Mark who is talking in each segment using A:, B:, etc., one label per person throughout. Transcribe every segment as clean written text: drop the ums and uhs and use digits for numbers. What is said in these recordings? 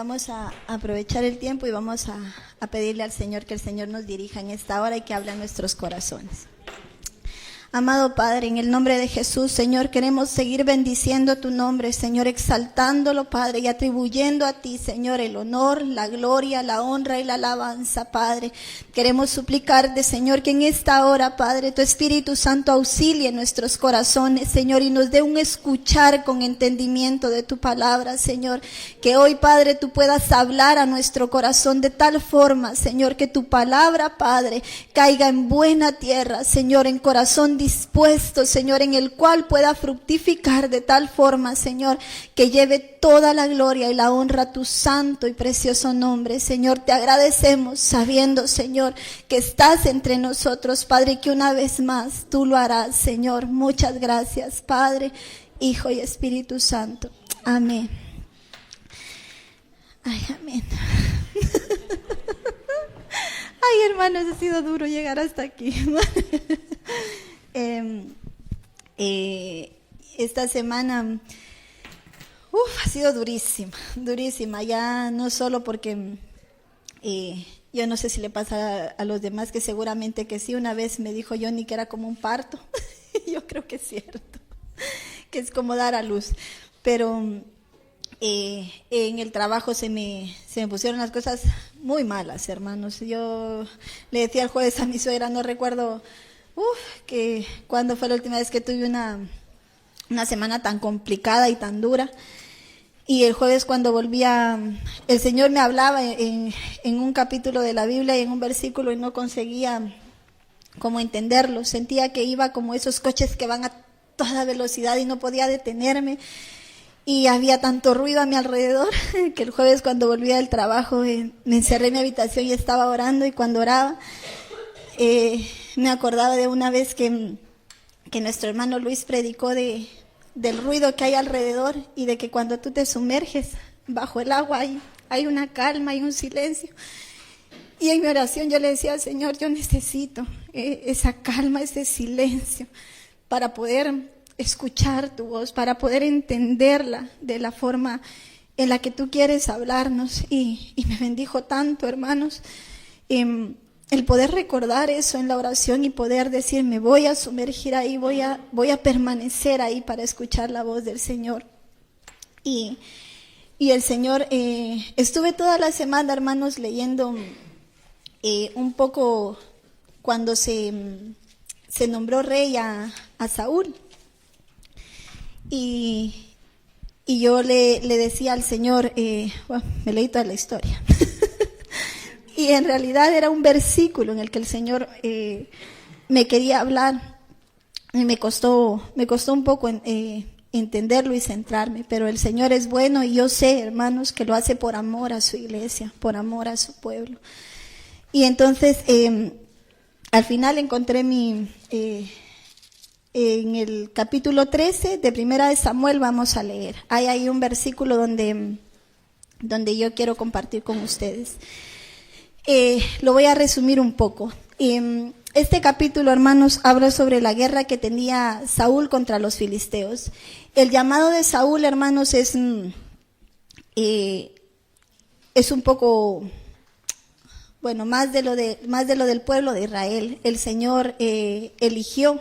A: Vamos a aprovechar el tiempo y vamos a pedirle al Señor que el Señor nos dirija en esta hora y que hable a nuestros corazones. Amado Padre, en el nombre de Jesús, Señor, queremos seguir bendiciendo tu nombre, Señor, exaltándolo, Padre, y atribuyendo a ti, Señor, el honor, la gloria, la honra y la alabanza, Padre. Queremos suplicarte, Señor, que en esta hora, Padre, tu Espíritu Santo auxilie nuestros corazones, Señor, y nos dé un escuchar con entendimiento de tu palabra, Señor. Que hoy, Padre, tú puedas hablar a nuestro corazón de tal forma, Señor, que tu palabra, Padre, caiga en buena tierra, Señor, en corazón dispuesto, Señor, en el cual pueda fructificar de tal forma, Señor, que lleve toda la gloria y la honra a tu santo y precioso nombre. Señor, te agradecemos sabiendo, Señor, que estás entre nosotros, Padre, y que una vez más tú lo harás, Señor. Muchas gracias, Padre, Hijo y Espíritu Santo. Amén. Ay, amén. Ay, hermanos, ha sido duro llegar hasta aquí. Esta semana ha sido durísima, ya no solo porque yo no sé si le pasa a los demás, que seguramente que sí. Una vez me dijo Johnny que era como un parto. Yo creo que es cierto, que es como dar a luz, pero en el trabajo se me pusieron las cosas muy malas, hermanos. Yo le decía el jueves a mi suegra, no recuerdo que cuando fue la última vez que tuve una semana tan complicada y tan dura. Y el jueves, cuando volvía, el Señor me hablaba en un capítulo de la Biblia y en un versículo, y no conseguía como entenderlo. Sentía que iba como esos coches que van a toda velocidad y no podía detenerme. Y había tanto ruido a mi alrededor que el jueves, cuando volvía del trabajo, me encerré en mi habitación y estaba orando. Y cuando oraba, me acordaba de una vez que nuestro hermano Luis predicó del ruido que hay alrededor, y de que cuando tú te sumerges bajo el agua hay una calma y un silencio. Y en mi oración yo le decía al Señor, yo necesito esa calma, ese silencio, para poder escuchar tu voz, para poder entenderla de la forma en la que tú quieres hablarnos. Y me bendijo tanto, hermanos, el poder recordar eso en la oración y poder decir, me voy a sumergir ahí, voy a permanecer ahí para escuchar la voz del Señor. Y el Señor, estuve toda la semana, hermanos, leyendo un poco cuando se nombró rey a Saúl. Y yo le decía al Señor, me leí toda la historia. Y en realidad era un versículo en el que el Señor me quería hablar. Y me costó un poco entenderlo y centrarme, pero el Señor es bueno, y yo sé, hermanos, que lo hace por amor a su iglesia, por amor a su pueblo. Y entonces, al final encontré en el capítulo 13 de Primera de Samuel, vamos a leer. Hay ahí un versículo donde yo quiero compartir con ustedes. Lo voy a resumir un poco. Este capítulo, hermanos, habla sobre la guerra que tenía Saúl contra los filisteos. El llamado de Saúl, hermanos, es un poco, bueno, más de lo del pueblo de Israel. El Señor eligió,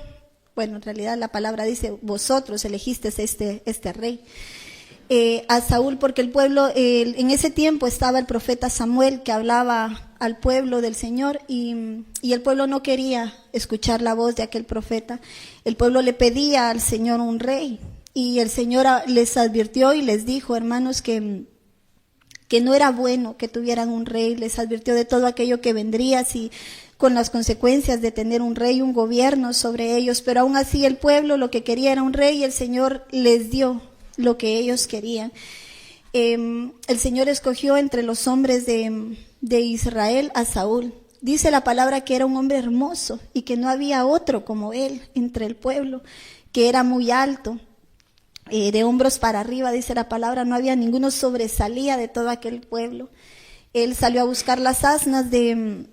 A: bueno, en realidad la palabra dice, vosotros elegisteis este rey. A Saúl, porque el pueblo, en ese tiempo estaba el profeta Samuel, que hablaba al pueblo del Señor, y el pueblo no quería escuchar la voz de aquel profeta. El pueblo le pedía al Señor un rey, y el Señor les advirtió y les dijo, hermanos, que no era bueno que tuvieran un rey. Les advirtió de todo aquello que vendría, así, con las consecuencias de tener un rey, un gobierno sobre ellos. Pero aún así el pueblo lo que quería era un rey, y el Señor les dio lo que ellos querían. El Señor escogió entre los hombres de Israel a Saúl. Dice la palabra que era un hombre hermoso y que no había otro como él entre el pueblo, que era muy alto, de hombros para arriba, dice la palabra, no había ninguno, sobresalía de todo aquel pueblo. Él salió a buscar las asnas de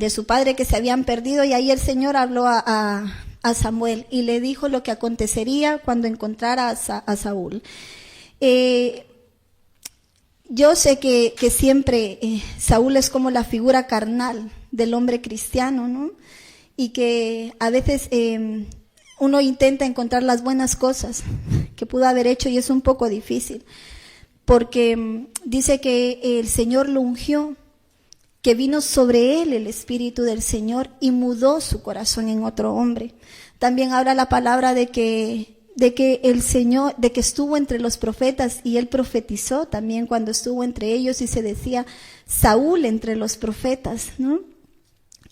A: su padre que se habían perdido, y ahí el Señor habló a Samuel y le dijo lo que acontecería cuando encontrara a Saúl. yo sé que siempre Saúl es como la figura carnal del hombre cristiano, ¿no? Y que a veces uno intenta encontrar las buenas cosas que pudo haber hecho y es un poco difícil, porque dice que el Señor lo ungió, que vino sobre él el Espíritu del Señor y mudó su corazón en otro hombre. También habla la palabra de que el Señor, de que estuvo entre los profetas y él profetizó también cuando estuvo entre ellos y se decía Saúl entre los profetas, ¿no?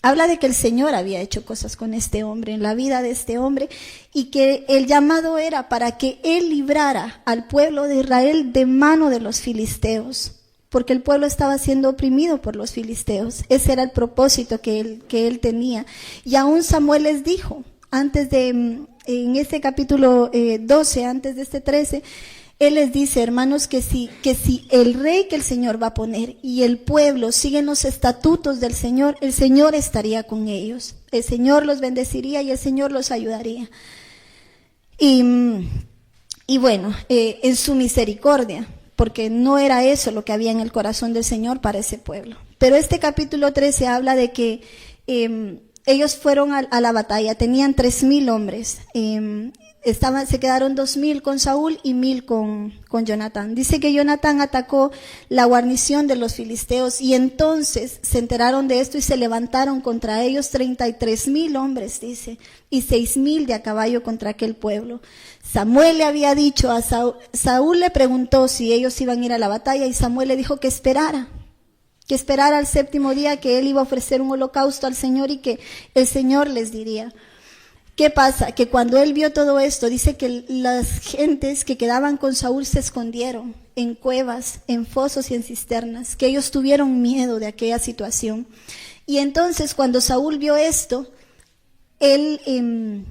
A: Habla de que el Señor había hecho cosas con este hombre, en la vida de este hombre, y que el llamado era para que él librara al pueblo de Israel de mano de los filisteos, porque el pueblo estaba siendo oprimido por los filisteos. Ese era el propósito que él tenía. Y aún Samuel les dijo, antes de, en este capítulo 12, antes de este 13, él les dice, hermanos, que si el rey que el Señor va a poner y el pueblo siguen los estatutos del Señor, el Señor estaría con ellos. El Señor los bendeciría y el Señor los ayudaría. Y bueno, en su misericordia, porque no era eso lo que había en el corazón del Señor para ese pueblo. Pero este capítulo 13 habla de que ellos fueron a la batalla, tenían 3,000 hombres. Se quedaron 2,000 con Saúl y 1,000 con Jonatán. Dice que Jonatán atacó la guarnición de los filisteos y entonces se enteraron de esto y se levantaron contra ellos 33,000 hombres, dice, y 6,000 de a caballo contra aquel pueblo. Samuel le había dicho a Saúl le preguntó si ellos iban a ir a la batalla y Samuel le dijo que esperara al 7º día, que él iba a ofrecer un holocausto al Señor y que el Señor les diría. ¿Qué pasa? Que cuando él vio todo esto, dice que las gentes que quedaban con Saúl se escondieron en cuevas, en fosos y en cisternas, que ellos tuvieron miedo de aquella situación. Y entonces cuando Saúl vio esto, él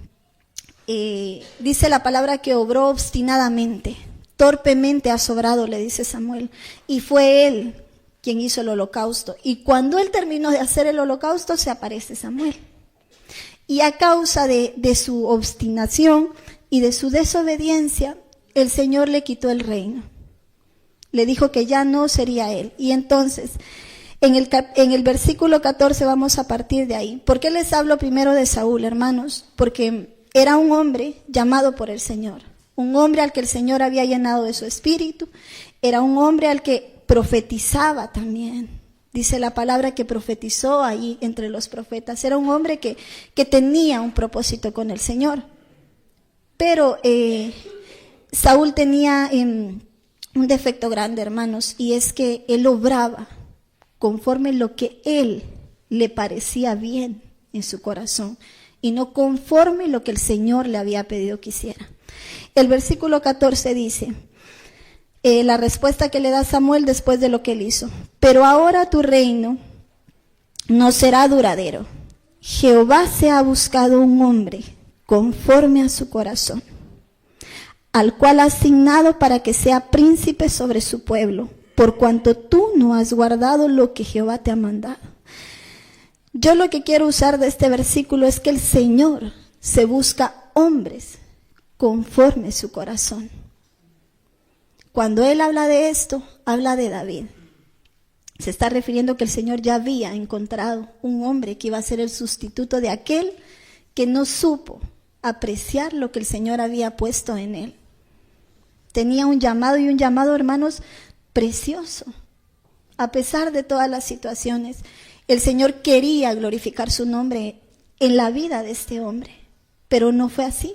A: dice la palabra que obró obstinadamente, torpemente ha sobrado, le dice Samuel, y fue él quien hizo el holocausto. Y cuando él terminó de hacer el holocausto, se aparece Samuel. Y a causa de su obstinación y de su desobediencia, el Señor le quitó el reino. Le dijo que ya no sería él. Y entonces, en el versículo 14 vamos a partir de ahí. ¿Por qué les hablo primero de Saúl, hermanos? Porque era un hombre llamado por el Señor. Un hombre al que el Señor había llenado de su espíritu. Era un hombre al que profetizaba también. Dice la palabra que profetizó ahí entre los profetas. Era un hombre que tenía un propósito con el Señor. Pero Saúl tenía un defecto grande, hermanos, y es que él obraba conforme lo que él le parecía bien en su corazón y no conforme lo que el Señor le había pedido que hiciera. El versículo 14 dice, la respuesta que le da Samuel después de lo que él hizo. Pero ahora tu reino no será duradero. Jehová se ha buscado un hombre conforme a su corazón, al cual ha asignado para que sea príncipe sobre su pueblo, por cuanto tú no has guardado lo que Jehová te ha mandado. Yo lo que quiero usar de este versículo es que el Señor se busca hombres conforme a su corazón. Cuando él habla de esto, habla de David. Se está refiriendo que el Señor ya había encontrado un hombre que iba a ser el sustituto de aquel que no supo apreciar lo que el Señor había puesto en él. Tenía un llamado y un llamado, hermanos, precioso. A pesar de todas las situaciones, el Señor quería glorificar su nombre en la vida de este hombre, pero no fue así.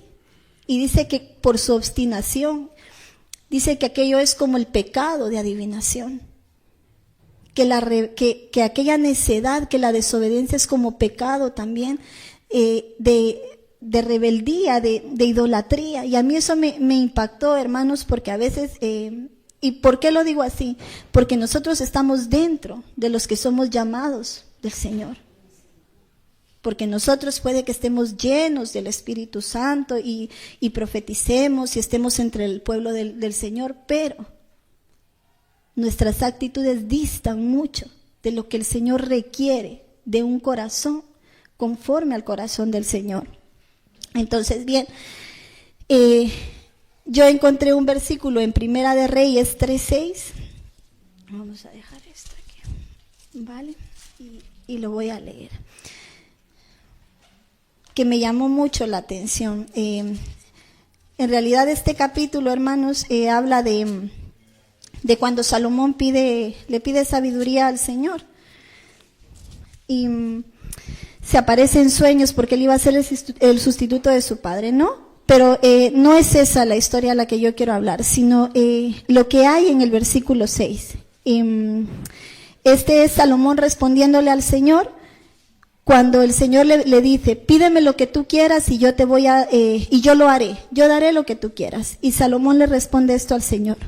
A: Y dice que por su obstinación, dice que aquello es como el pecado de adivinación, que aquella necedad, que la desobediencia es como pecado también de rebeldía, de idolatría. Y a mí eso me impactó, hermanos, porque a veces, ¿y por qué lo digo así? Porque nosotros estamos dentro de los que somos llamados del Señor. Porque nosotros puede que estemos llenos del Espíritu Santo y profeticemos y estemos entre el pueblo del Señor, pero nuestras actitudes distan mucho de lo que el Señor requiere de un corazón conforme al corazón del Señor. Entonces, bien, yo encontré un versículo en Primera de Reyes 3:6 Vamos a dejar esto aquí, ¿vale? Y lo voy a leer. Que me llamó mucho la atención. En realidad este capítulo, hermanos, habla de cuando Salomón le pide sabiduría al Señor. Y se aparece en sueños porque él iba a ser el sustituto de su padre, ¿no? Pero no es esa la historia a la que yo quiero hablar, sino lo que hay en el versículo 6. Este es Salomón respondiéndole al Señor cuando el Señor le dice: pídeme lo que tú quieras y yo y yo lo haré, yo daré lo que tú quieras. Y Salomón le responde esto al Señor: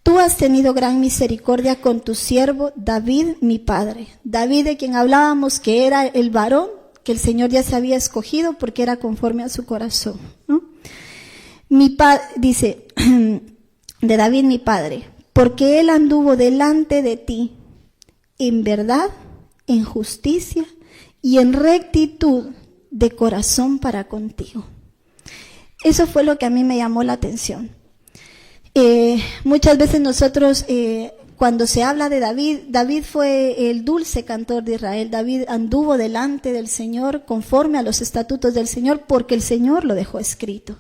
A: tú has tenido gran misericordia con tu siervo David, mi padre. David, de quien hablábamos que era el varón que el Señor ya se había escogido porque era conforme a su corazón, ¿no? Dice, de David mi padre, porque él anduvo delante de ti en verdad, en justicia y en rectitud de corazón para contigo. Eso fue lo que a mí me llamó la atención. Muchas veces nosotros, cuando se habla de David fue el dulce cantor de Israel. David anduvo delante del Señor conforme a los estatutos del Señor porque el Señor lo dejó escrito.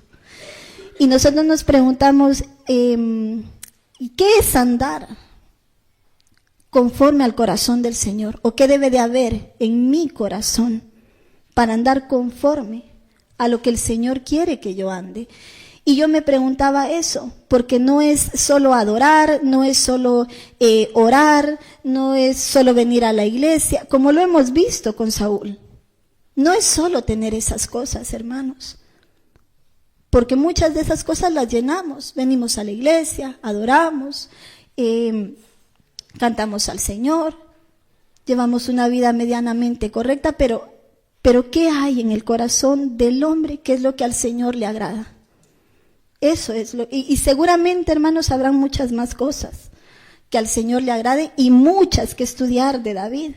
A: Y nosotros nos preguntamos, ¿qué es andar conforme al corazón del Señor? ¿O qué debe de haber en mi corazón para andar conforme a lo que el Señor quiere que yo ande? Y yo me preguntaba eso, porque no es solo adorar, no es solo orar, no es solo venir a la iglesia, como lo hemos visto con Saúl. No es solo tener esas cosas, hermanos, porque muchas de esas cosas las llenamos. Venimos a la iglesia, adoramos, cantamos al Señor, llevamos una vida medianamente correcta, pero ¿qué hay en el corazón del hombre? ¿Qué es lo que al Señor le agrada? Eso es y seguramente, hermanos, habrán muchas más cosas que al Señor le agrade y muchas que estudiar de David.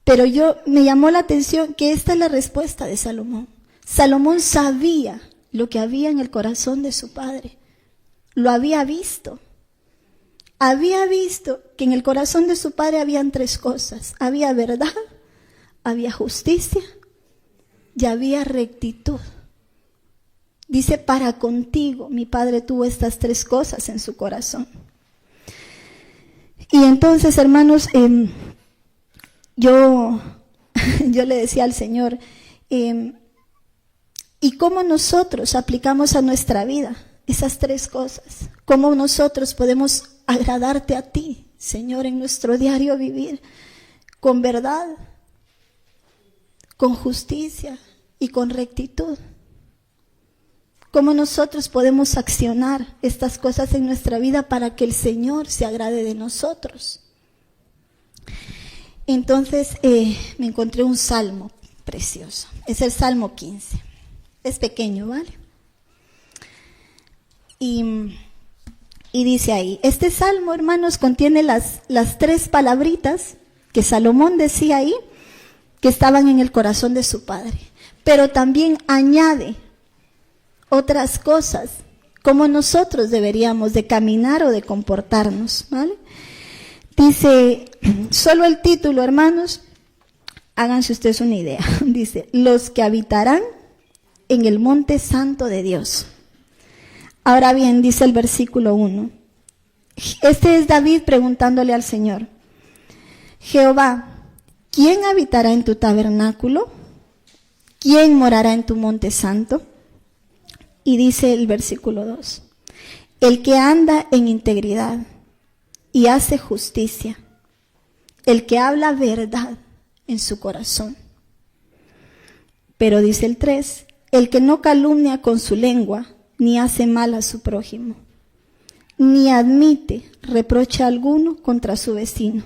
A: Pero me llamó la atención que esta es la respuesta de Salomón. Salomón sabía lo que había en el corazón de su padre. Lo había visto. Había visto que en el corazón de su padre habían tres cosas. Había verdad, había justicia y había rectitud. Dice, para contigo, mi padre tuvo estas tres cosas en su corazón. Y entonces, hermanos, yo le decía al Señor, ¿y cómo nosotros aplicamos a nuestra vida esas tres cosas? ¿Cómo nosotros podemos agradarte a ti, Señor, en nuestro diario vivir? Con verdad, con justicia y con rectitud. ¿Cómo nosotros podemos accionar estas cosas en nuestra vida para que el Señor se agrade de nosotros? Entonces me encontré un salmo precioso. Es el Salmo 15. Es pequeño, ¿vale? Y dice ahí, este salmo, hermanos, contiene las tres palabritas que Salomón decía ahí, que estaban en el corazón de su padre. Pero también añade otras cosas, cómo nosotros deberíamos de caminar o de comportarnos, ¿vale? Dice, solo el título, hermanos, háganse ustedes una idea. Dice, los que habitarán en el monte santo de Dios. Ahora bien, dice el versículo 1. Este es David preguntándole al Señor, Jehová, ¿quién habitará en tu tabernáculo? ¿Quién morará en tu monte santo? Y dice el versículo 2, el que anda en integridad y hace justicia, el que habla verdad en su corazón. Pero dice el 3, el que no calumnia con su lengua, ni hace mal a su prójimo, ni admite reproche alguno contra su vecino.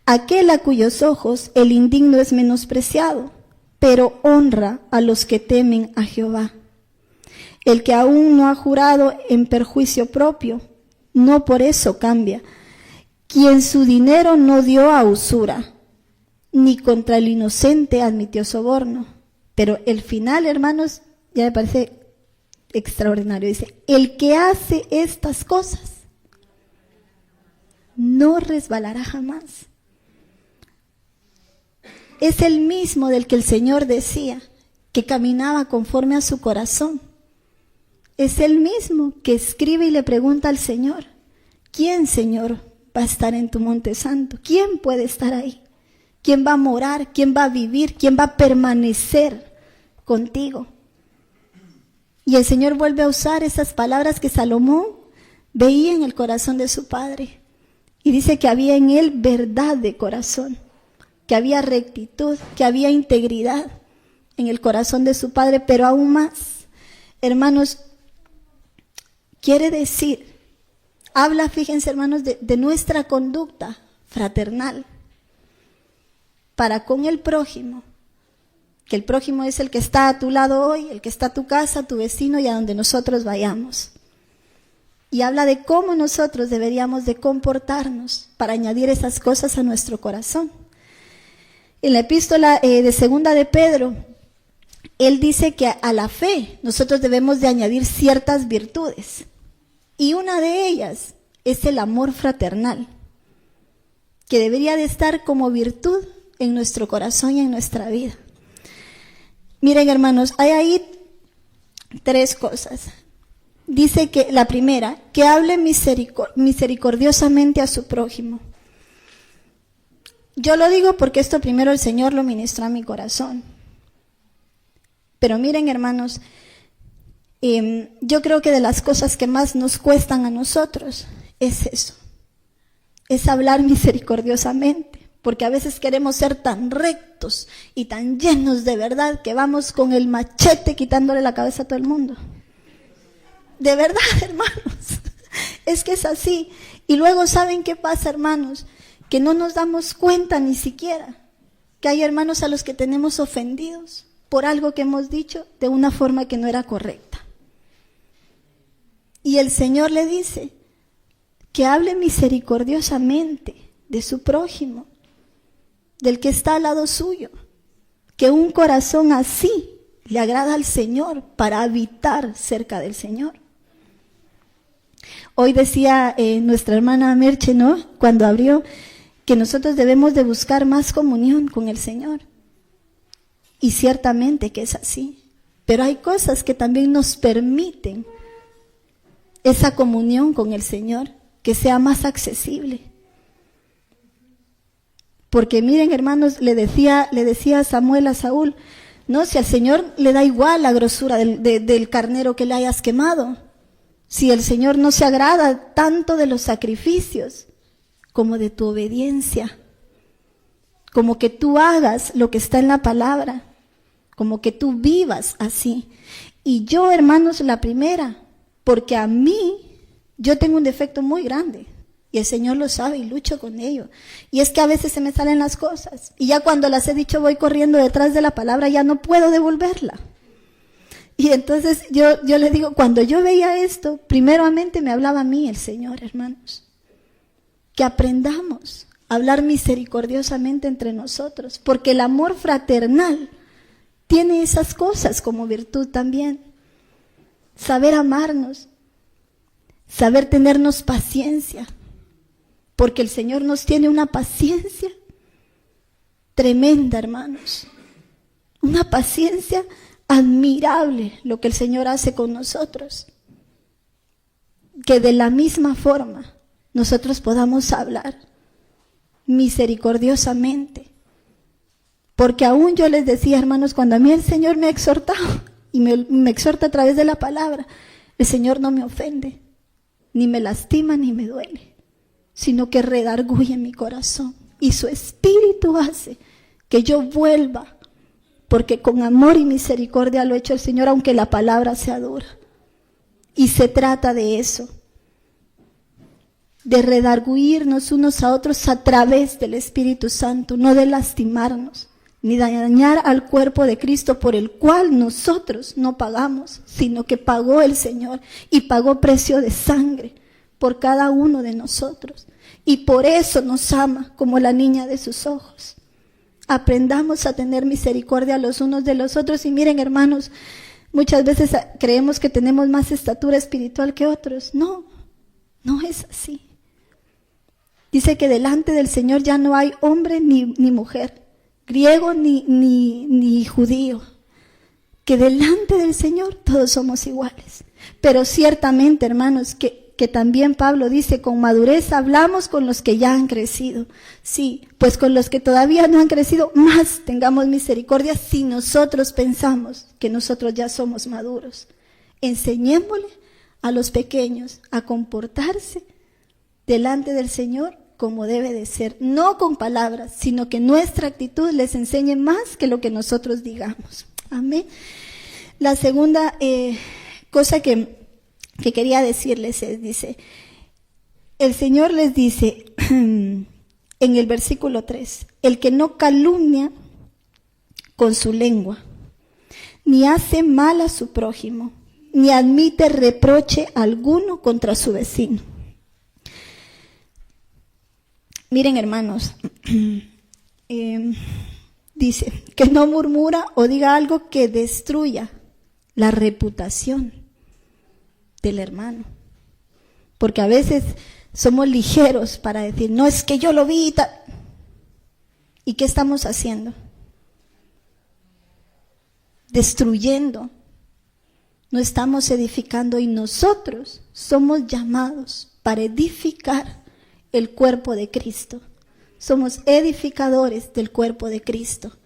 A: Aquel a cuyos ojos el indigno es menospreciado, pero honra a los que temen a Jehová. El que aún no ha jurado en perjuicio propio, no por eso cambia. Quien su dinero no dio a usura, ni contra el inocente admitió soborno. Pero el final, hermanos, ya me parece extraordinario. Dice, el que hace estas cosas no resbalará jamás. Es el mismo del que el Señor decía que caminaba conforme a su corazón. Es el mismo que escribe y le pregunta al Señor: ¿quién, Señor, va a estar en tu monte santo? ¿Quién puede estar ahí? ¿Quién va a morar? ¿Quién va a vivir? ¿Quién va a permanecer contigo? Y el Señor vuelve a usar esas palabras que Salomón veía en el corazón de su padre. Y dice que había en él verdad de corazón, que había rectitud, que había integridad en el corazón de su padre, pero aún más, hermanos, quiere decir, habla, fíjense hermanos, de nuestra conducta fraternal para con el prójimo, que el prójimo es el que está a tu lado hoy, el que está a tu casa, tu vecino y a donde nosotros vayamos. Y habla de cómo nosotros deberíamos de comportarnos para añadir esas cosas a nuestro corazón. En la epístola de segunda de Pedro, él dice que a la fe nosotros debemos de añadir ciertas virtudes. Y una de ellas es el amor fraternal, que debería de estar como virtud en nuestro corazón y en nuestra vida. Miren, hermanos, hay ahí 3 cosas. Dice que la primera, que hable misericordiosamente a su prójimo. Yo lo digo porque esto primero el Señor lo ministró a mi corazón. Pero miren, hermanos, yo creo que de las cosas que más nos cuestan a nosotros es eso, es hablar misericordiosamente. Porque a veces queremos ser tan rectos y tan llenos de verdad que vamos con el machete quitándole la cabeza a todo el mundo. De verdad, hermanos, es que es así. Y luego, ¿saben qué pasa, hermanos? Que no nos damos cuenta ni siquiera que hay hermanos a los que tenemos ofendidos por algo que hemos dicho de una forma que no era correcta. Y el Señor le dice que hable misericordiosamente de su prójimo, del que está al lado suyo, que un corazón así le agrada al Señor para habitar cerca del Señor. Hoy decía nuestra hermana Merche, ¿no?, cuando abrió, que nosotros debemos de buscar más comunión con el Señor. Y ciertamente que es así, pero hay cosas que también nos permiten esa comunión con el Señor, que sea más accesible. Porque miren, hermanos, le decía Samuel a Saúl, no, si al Señor le da igual la grosura del carnero que le hayas quemado, si el Señor no se agrada tanto de los sacrificios como de tu obediencia, como que tú hagas lo que está en la palabra, como que tú vivas así. Y yo, hermanos, la primera, porque a mí, yo tengo un defecto muy grande. Y el Señor lo sabe y lucho con ello. Y es que a veces se me salen las cosas. Y ya cuando las he dicho voy corriendo detrás de la palabra, ya no puedo devolverla. Y entonces yo le digo, cuando yo veía esto, primeramente me hablaba a mí el Señor, hermanos. Que aprendamos a hablar misericordiosamente entre nosotros. Porque el amor fraternal tiene esas cosas como virtud también. Saber amarnos. Saber tenernos paciencia. Porque el Señor nos tiene una paciencia tremenda, hermanos. Una paciencia admirable lo que el Señor hace con nosotros. Que de la misma forma nosotros podamos hablar misericordiosamente. Porque aún yo les decía, hermanos, cuando a mí el Señor me ha exhortado y me exhorta a través de la palabra, el Señor no me ofende, ni me lastima, ni me duele, sino que redarguye mi corazón. Y su Espíritu hace que yo vuelva, porque con amor y misericordia lo ha hecho el Señor, aunque la palabra sea dura. Y se trata de eso, de redarguirnos unos a otros a través del Espíritu Santo, no de lastimarnos, ni dañar al cuerpo de Cristo, por el cual nosotros no pagamos, sino que pagó el Señor, y pagó precio de sangre por cada uno de nosotros, y por eso nos ama como la niña de sus ojos. Aprendamos a tener misericordia los unos de los otros. Y miren, hermanos, muchas veces creemos que tenemos más estatura espiritual que otros. No, no es así. Dice que delante del Señor ya no hay hombre ni mujer, griego ni judío, que delante del Señor todos somos iguales. Pero ciertamente, hermanos, que también Pablo dice, con madurez hablamos con los que ya han crecido. Sí, pues con los que todavía no han crecido, más tengamos misericordia si nosotros pensamos que nosotros ya somos maduros. Enseñémosle a los pequeños a comportarse delante del Señor como debe de ser, no con palabras, sino que nuestra actitud les enseñe más que lo que nosotros digamos. Amén. La segunda cosa que quería decirles es, dice, el Señor les dice en el versículo 3, el que no calumnia con su lengua, ni hace mal a su prójimo, ni admite reproche alguno contra su vecino. Miren, hermanos, dice que no murmura o diga algo que destruya la reputación del hermano, porque a veces somos ligeros para decir, no, es que yo lo vi y tal. ¿Y qué estamos haciendo? Destruyendo. No estamos edificando, y nosotros somos llamados para edificar el cuerpo de Cristo. Somos edificadores del cuerpo de Cristo.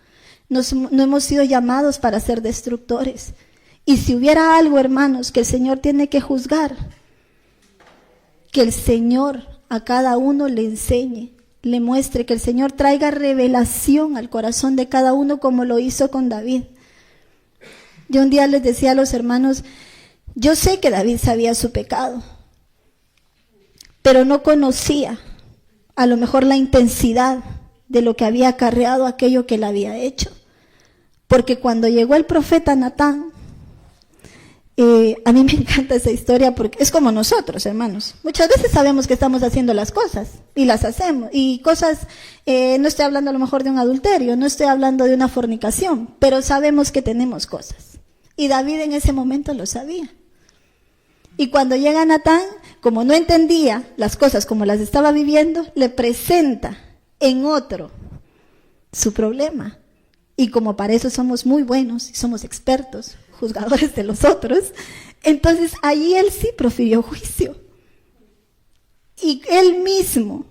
A: No hemos sido llamados para ser destructores. Y si hubiera algo, hermanos, que el Señor tiene que juzgar, que el Señor a cada uno le enseñe, le muestre, que el Señor traiga revelación al corazón de cada uno como lo hizo con David. Yo un día les decía a los hermanos, yo sé que David sabía su pecado, pero no conocía a lo mejor la intensidad de lo que había acarreado aquello que él había hecho. Porque cuando llegó el profeta Natán, a mí me encanta esa historia porque es como nosotros, hermanos. Muchas veces sabemos que estamos haciendo las cosas y las hacemos. Y cosas, no estoy hablando a lo mejor de un adulterio, no estoy hablando de una fornicación, pero sabemos que tenemos cosas. Y David en ese momento lo sabía. Y cuando llega Natán, como no entendía las cosas como las estaba viviendo, le presenta en otro su problema. Y como para eso somos muy buenos y somos expertos, juzgadores de los otros, entonces allí él sí profirió juicio. Y él mismo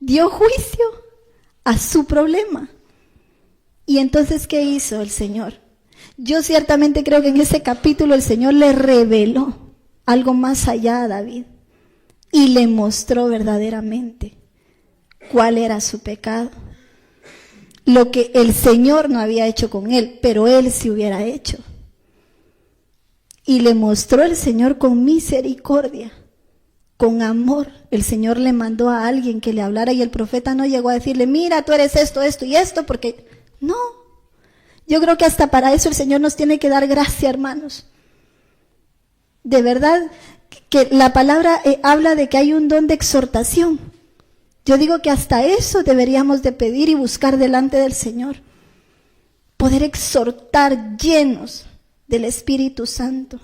A: dio juicio a su problema. Y entonces, ¿qué hizo el Señor? Yo ciertamente creo que en ese capítulo el Señor le reveló algo más allá a David y le mostró verdaderamente cuál era su pecado. Lo que el Señor no había hecho con él, pero él sí hubiera hecho. Y le mostró el Señor con misericordia, con amor. El Señor le mandó a alguien que le hablara y el profeta no llegó a decirle, mira, tú eres esto, esto y esto, porque no. Yo creo que hasta para eso el Señor nos tiene que dar gracia, hermanos. De verdad que la palabra habla de que hay un don de exhortación. Yo digo que hasta eso deberíamos de pedir y buscar delante del Señor. Poder exhortar llenos del Espíritu Santo,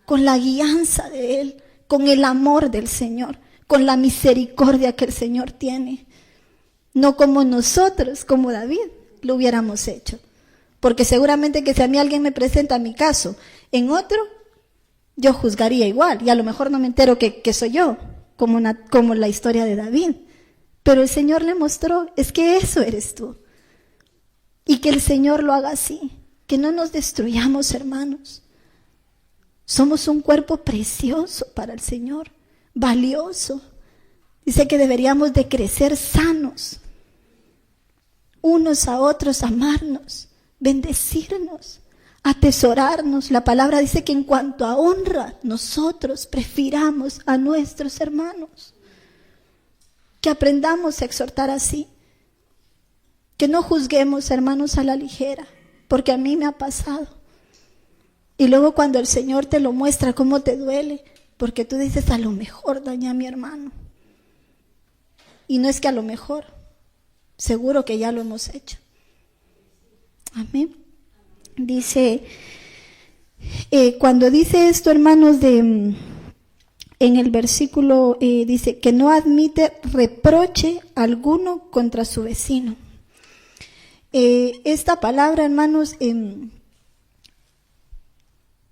A: con la guianza de Él, con el amor del Señor, con la misericordia que el Señor tiene. No como nosotros, como David, lo hubiéramos hecho. Porque seguramente que si a mí alguien me presenta mi caso en otro, yo juzgaría igual. Y a lo mejor no me entero que soy yo, como la historia de David. Pero el Señor le mostró, es que eso eres tú. Y que el Señor lo haga así, que no nos destruyamos, hermanos. Somos un cuerpo precioso para el Señor, valioso. Dice que deberíamos de crecer sanos, unos a otros, amarnos, bendecirnos, atesorarnos. La palabra dice que en cuanto a honra, nosotros prefiramos a nuestros hermanos. Que aprendamos a exhortar así. Que no juzguemos, hermanos, a la ligera, porque a mí me ha pasado. Y luego cuando el Señor te lo muestra, cómo te duele, porque tú dices, a lo mejor dañé a mi hermano. Y no es que a lo mejor, seguro que ya lo hemos hecho. Amén. Dice, cuando dice esto, hermanos, de en el versículo dice que no admite reproche alguno contra su vecino. Esta palabra, hermanos,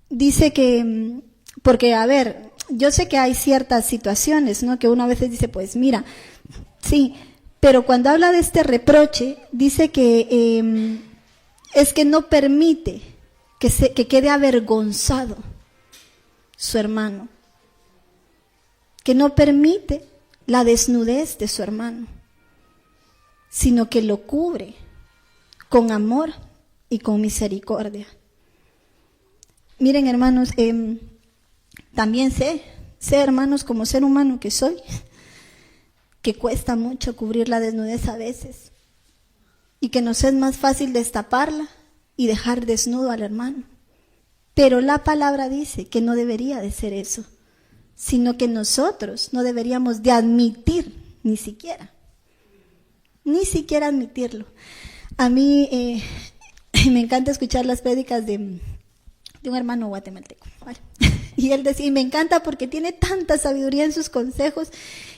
A: dice que, porque a ver, yo sé que hay ciertas situaciones, ¿no? Que uno a veces dice, pues mira, sí, pero cuando habla de este reproche, dice que es que no permite que quede avergonzado su hermano, que no permite la desnudez de su hermano, sino que lo cubre con amor y con misericordia. Miren, hermanos, también sé, hermanos, como ser humano que soy, que cuesta mucho cubrir la desnudez a veces y que nos es más fácil destaparla y dejar desnudo al hermano. Pero la palabra dice que no debería de ser eso, sino que nosotros no deberíamos de admitir ni siquiera admitirlo. A mí me encanta escuchar las prédicas de un hermano guatemalteco, ¿vale? Y él decía, y me encanta porque tiene tanta sabiduría en sus consejos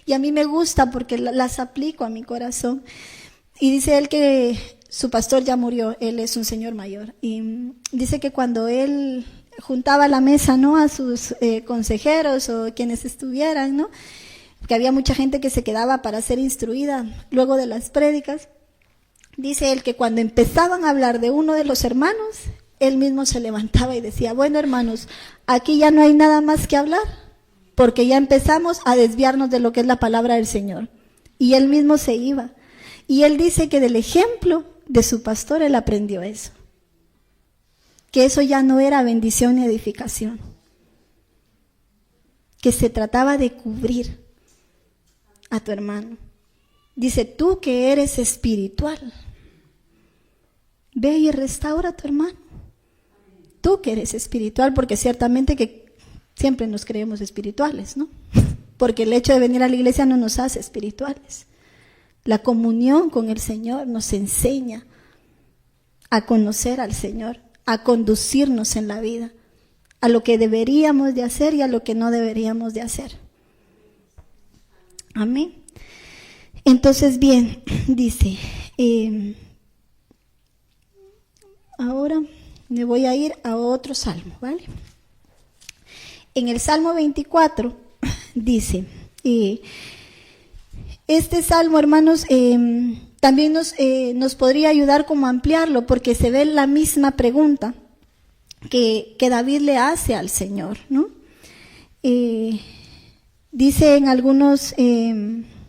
A: y a mí me gusta porque las aplico a mi corazón. Y dice él que su pastor ya murió, él es un señor mayor, y dice que cuando él juntaba a la mesa, ¿no?, a sus consejeros o quienes estuvieran, ¿no?, que había mucha gente que se quedaba para ser instruida luego de las prédicas, dice él que cuando empezaban a hablar de uno de los hermanos, él mismo se levantaba y decía, bueno, hermanos, aquí ya no hay nada más que hablar, porque ya empezamos a desviarnos de lo que es la palabra del Señor. Y él mismo se iba. Y él dice que del ejemplo de su pastor él aprendió eso, que eso ya no era bendición ni edificación, que se trataba de cubrir a tu hermano. Dice, tú que eres espiritual, ve y restaura a tu hermano. Tú que eres espiritual, porque ciertamente que siempre nos creemos espirituales, ¿no? Porque el hecho de venir a la iglesia no nos hace espirituales. La comunión con el Señor nos enseña a conocer al Señor, a conducirnos en la vida, a lo que deberíamos de hacer y a lo que no deberíamos de hacer. Amén. Entonces, bien, dice, ahora me voy a ir a otro salmo, ¿vale? En el Salmo 24 dice, este salmo, hermanos, también nos podría ayudar como a ampliarlo, porque se ve la misma pregunta que David le hace al Señor, ¿no? Dice en algunos,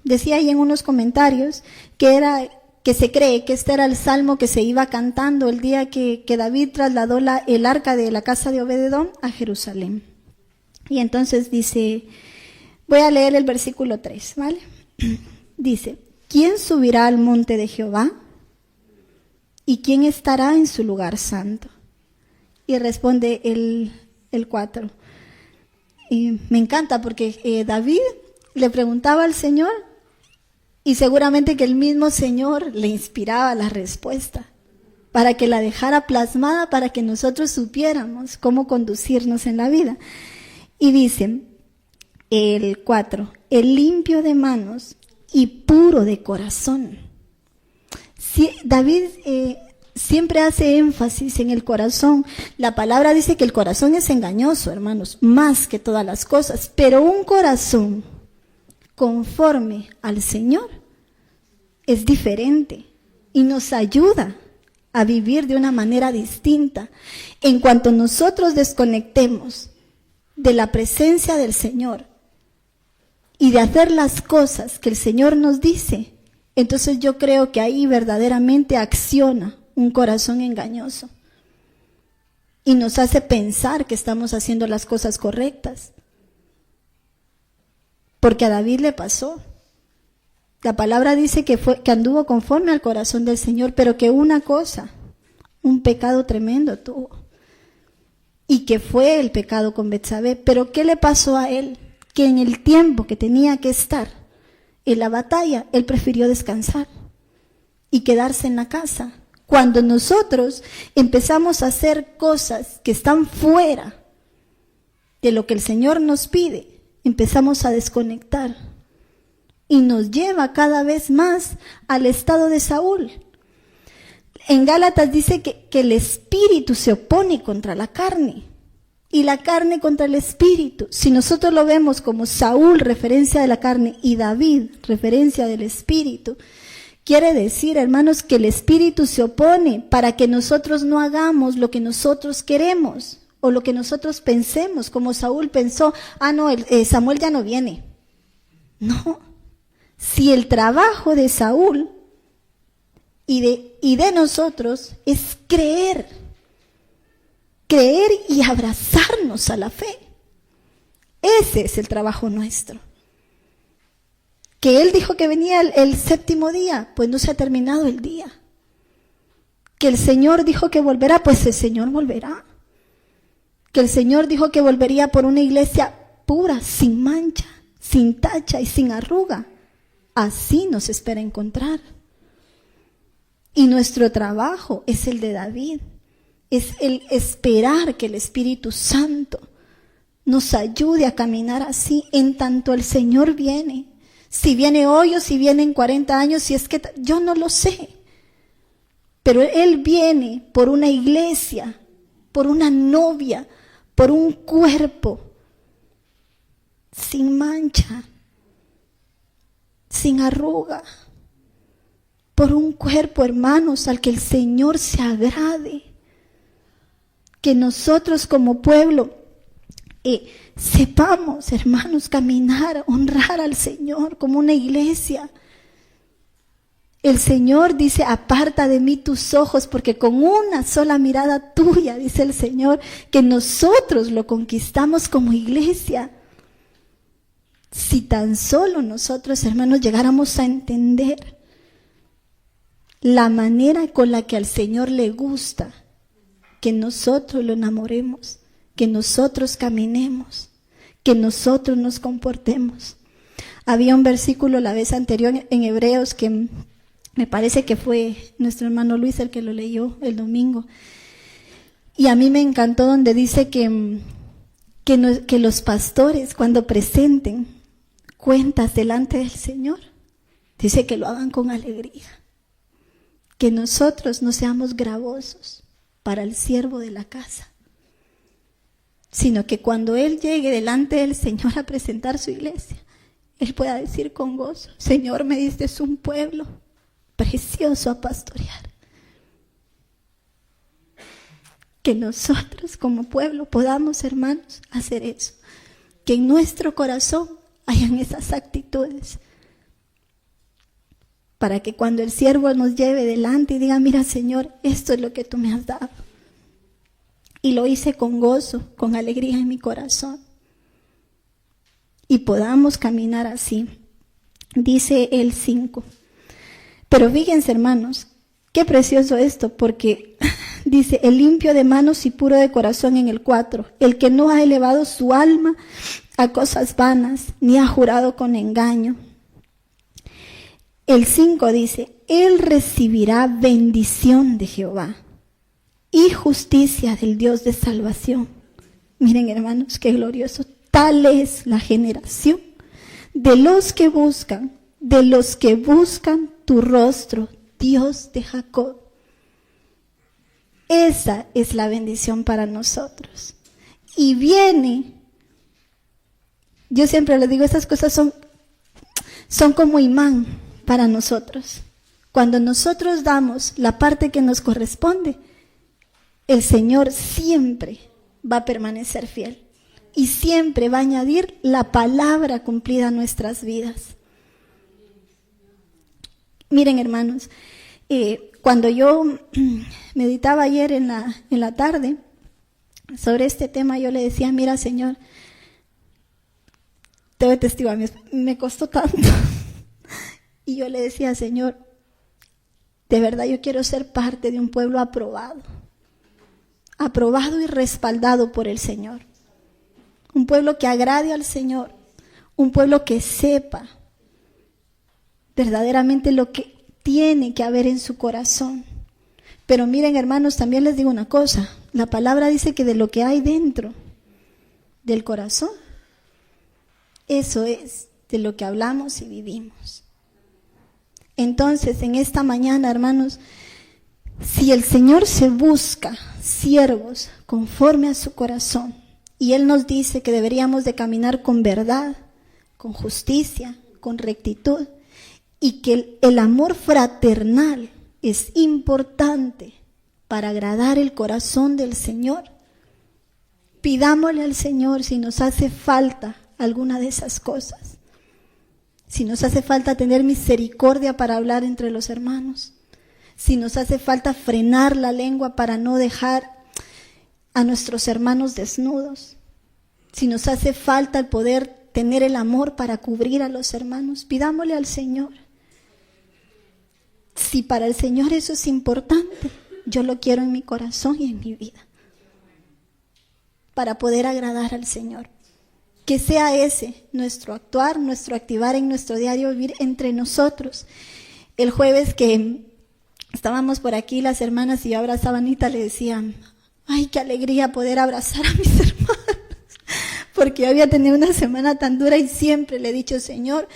A: decía ahí en unos comentarios que se cree que este era el salmo que se iba cantando el día que David trasladó el arca de la casa de Obed-edom a Jerusalén. Y entonces dice, voy a leer el versículo 3, ¿vale? Dice, ¿quién subirá al monte de Jehová? ¿Y quién estará en su lugar santo? Y responde el 4. Y me encanta porque David le preguntaba al Señor y seguramente que el mismo Señor le inspiraba la respuesta para que la dejara plasmada, para que nosotros supiéramos cómo conducirnos en la vida. Y dice el 4, el limpio de manos y puro de corazón. Sí, David siempre hace énfasis en el corazón. La palabra dice que el corazón es engañoso, hermanos, más que todas las cosas, pero un corazón conforme al Señor es diferente y nos ayuda a vivir de una manera distinta. En cuanto nosotros desconectemos de la presencia del Señor y de hacer las cosas que el Señor nos dice, entonces yo creo que ahí verdaderamente acciona un corazón engañoso y nos hace pensar que estamos haciendo las cosas correctas. Porque a David le pasó. La palabra dice que anduvo conforme al corazón del Señor, pero que una cosa, un pecado tremendo tuvo. Y que fue el pecado con Betsabé. Pero ¿qué le pasó a él? Que en el tiempo que tenía que estar en la batalla, él prefirió descansar y quedarse en la casa. Cuando nosotros empezamos a hacer cosas que están fuera de lo que el Señor nos pide, empezamos a desconectar y nos lleva cada vez más al estado de Saúl. En Gálatas dice que el espíritu se opone contra la carne y la carne contra el espíritu. Si nosotros lo vemos como Saúl, referencia de la carne, y David, referencia del espíritu, quiere decir, hermanos, que el espíritu se opone para que nosotros no hagamos lo que nosotros queremos o lo que nosotros pensemos, como Saúl pensó, no, Samuel ya no viene. No, si el trabajo de Saúl y de nosotros es creer y abrazarnos a la fe. Ese es el trabajo nuestro. Que Él dijo que venía el séptimo día, pues no se ha terminado el día. Que el Señor dijo que volverá, pues el Señor volverá. Que el Señor dijo que volvería por una iglesia pura, sin mancha, sin tacha y sin arruga. Así nos espera encontrar. Y nuestro trabajo es el de David. Es el esperar que el Espíritu Santo nos ayude a caminar así en tanto el Señor viene. Si viene hoy o si viene en 40 años, si es que yo no lo sé. Pero Él viene por una iglesia, por una novia, por un cuerpo sin mancha, sin arruga. Por un cuerpo, hermanos, al que el Señor se agrade. Que nosotros como pueblo sepamos, hermanos, caminar, honrar al Señor como una iglesia. El Señor dice, aparta de mí tus ojos, porque con una sola mirada tuya, dice el Señor, que nosotros lo conquistamos como iglesia. Si tan solo nosotros, hermanos, llegáramos a entender la manera con la que al Señor le gusta que nosotros lo enamoremos, que nosotros caminemos, que nosotros nos comportemos. Había un versículo la vez anterior en Hebreos que me parece que fue nuestro hermano Luis el que lo leyó el domingo. Y a mí me encantó donde dice que los pastores cuando presenten cuentas delante del Señor, dice que lo hagan con alegría. Que nosotros no seamos gravosos para el siervo de la casa, sino que cuando Él llegue delante del Señor a presentar su iglesia, Él pueda decir con gozo, Señor, me diste un pueblo precioso a pastorear. Que nosotros como pueblo podamos, hermanos, hacer eso. Que en nuestro corazón hayan esas actitudes. Para que cuando el siervo nos lleve delante y diga, mira Señor, esto es lo que tú me has dado. Y lo hice con gozo, con alegría en mi corazón. Y podamos caminar así. Dice el 5. Pero fíjense, hermanos, qué precioso esto, porque dice, el limpio de manos y puro de corazón en el 4. El que no ha elevado su alma a cosas vanas, ni ha jurado con engaño. El 5 dice, Él recibirá bendición de Jehová y justicia del Dios de salvación. Miren, hermanos, qué glorioso. Tal es la generación de los que buscan tu rostro, Dios de Jacob. Esa es la bendición para nosotros. Y viene, yo siempre les digo, estas cosas son como imán para nosotros. Cuando nosotros damos la parte que nos corresponde, el Señor siempre va a permanecer fiel y siempre va a añadir la palabra cumplida a nuestras vidas. Miren, hermanos, cuando yo meditaba ayer en la tarde sobre este tema, yo le decía, mira Señor, te doy testigo, me costó tanto. Y yo le decía, Señor, de verdad yo quiero ser parte de un pueblo aprobado y respaldado por el Señor. Un pueblo que agrade al Señor, un pueblo que sepa verdaderamente lo que tiene que haber en su corazón. Pero miren, hermanos, también les digo una cosa, la palabra dice que de lo que hay dentro del corazón, Eso es de lo que hablamos y vivimos. Entonces, en esta mañana, hermanos, si el Señor se busca siervos conforme a su corazón, y Él nos dice que deberíamos de caminar con verdad, con justicia, con rectitud, y que el amor fraternal es importante para agradar el corazón del Señor, pidámosle al Señor si nos hace falta alguna de esas cosas, si nos hace falta tener misericordia para hablar entre los hermanos, si nos hace falta frenar la lengua para no dejar a nuestros hermanos desnudos, si nos hace falta el poder tener el amor para cubrir a los hermanos, pidámosle al Señor. Si para el Señor eso es importante, yo lo quiero en mi corazón y en mi vida, para poder agradar al Señor. Que sea ese nuestro actuar, nuestro activar en nuestro diario vivir entre nosotros. El jueves que estábamos por aquí, las hermanas, y yo abrazaba a Anita, le decían, ay, qué alegría poder abrazar a mis hermanos, porque yo había tenido una semana tan dura y siempre le he dicho, Señor,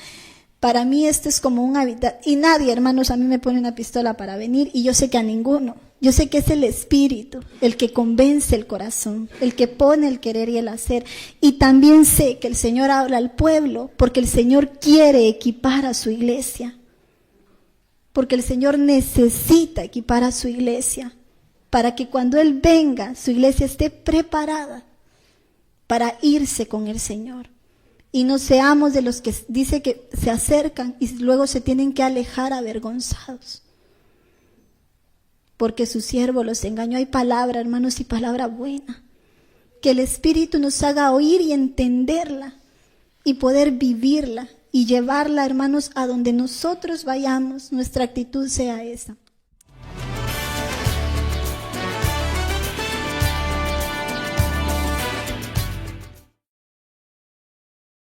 A: para mí este es como un hábitat. Y nadie, hermanos, a mí me pone una pistola para venir, y yo sé que a ninguno. Yo sé que es el Espíritu el que convence el corazón, el que pone el querer y el hacer. Y también sé que el Señor habla al pueblo porque el Señor quiere equipar a su iglesia. Porque el Señor necesita equipar a su iglesia para que cuando Él venga, su iglesia esté preparada para irse con el Señor. Y no seamos de los que dice que se acercan y luego se tienen que alejar avergonzados. Porque su siervo los engañó. Hay palabra, hermanos, y palabra buena. Que el Espíritu nos haga oír y entenderla y poder vivirla y llevarla, hermanos, a donde nosotros vayamos, nuestra actitud sea esa.